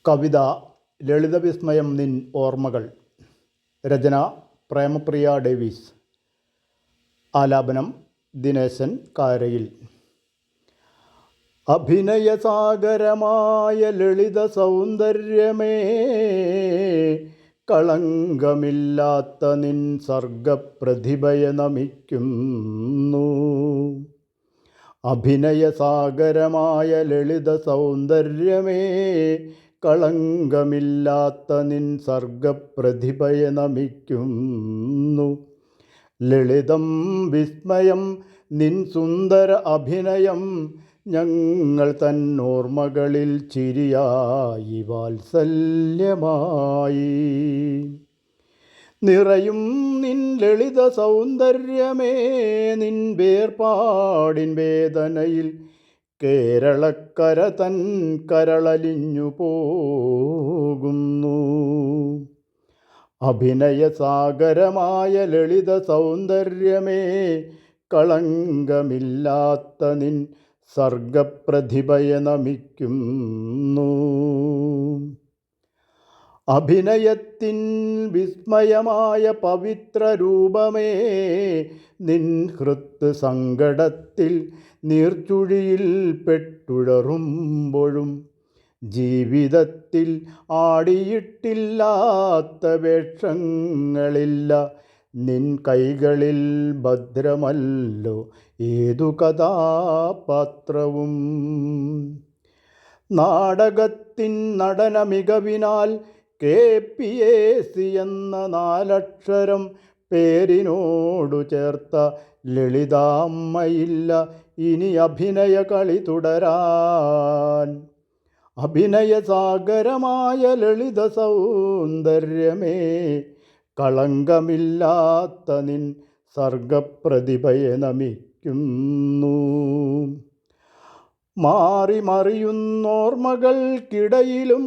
കവിത ലളിതവിസ്മയം നിൻ ഓർമ്മകൾ. രചന പ്രേമപ്രിയ ഡേവിസ്. ആലാപനം ദിനേശൻ കാരയിൽ. അഭിനയസാഗരമായ ലളിത സൗന്ദര്യമേ, കളങ്കമില്ലാത്ത നിൻ സർഗപ്രതിഭയെ നമിക്കുന്നു. അഭിനയസാഗരമായ ലളിത സൗന്ദര്യമേ, കളങ്കമില്ലാത്ത നിൻ സർഗപ്രതിഭയെ നമിക്കുന്നു. ലളിതം വിസ്മയം നിൻ സുന്ദര അഭിനയം, ഞങ്ങൾ തന്നോർമ്മകളിൽ ചിരിയായി വാത്സല്യമായി. നിറയും നിൻ ലളിത സൗന്ദര്യമേ, നിൻ വേർപാടിൻ വേദനയിൽ കേരളക്കര തൻ കരളലിഞ്ഞു പോകുന്നു. അഭിനയസാഗരമായ ലളിത സൗന്ദര്യമേ, കളങ്കമില്ലാത്ത നിൻ സർഗപ്രതിഭയെ നമിക്കുന്നു. അഭിനയത്തിൻ വിസ്മയമായ പവിത്ര രൂപമേ, നിൻ ഹൃത് സങ്കടത്തിൽ നീർച്ചുഴിയിൽ പെട്ടുഴറുമ്പോഴും ജീവിതത്തിൽ ആടിയിട്ടില്ലാത്ത വേഷങ്ങളില്ല. നിൻ കൈകളിൽ ഭദ്രമല്ലോ ഏതു കഥാപാത്രവും. നാടകത്തിൻ നടന മികവിനാൽ KPAC എന്ന 4 അക്ഷരം പേരിനോടു ചേർത്ത ലളിതാമ്മയില്ല ഇനി അഭിനയ കളി തുടരാൻ. അഭിനയസാഗരമായ ലളിത സൗന്ദര്യമേ, കളങ്കമില്ലാത്ത നിൻ സർഗപ്രതിഭയെ നമിക്കുന്നു. മാറി മറിയുന്നോർമ്മകൾക്കിടയിലും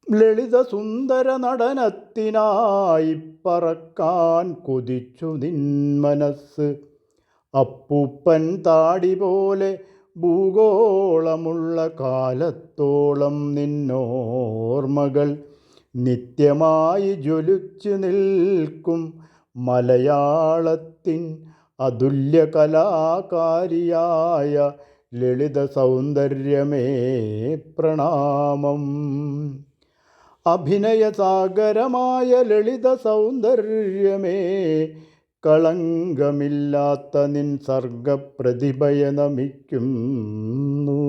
ലളിത സുന്ദര നടനത്തിനായി പറക്കാൻ കൊതിച്ചു നിൻ മനസ്സ്. അപ്പൂപ്പൻ താടി പോലെ ഭൂഗോളമുള്ള കാലത്തോളം നിന്നോർമ്മകൾ നിത്യമായി ജ്വലിച്ചു നിൽക്കും. മലയാളത്തിൻ അതുല്യ കലാകാരിയായ ലളിത സൗന്ദര്യമേ പ്രണാമം. അഭിനയസാഗരമായ ലളിത സൗന്ദര്യമേ, കളങ്കമില്ലാത്ത നിൻ സർഗപ്രതിഭയെ നമിക്കുന്നു.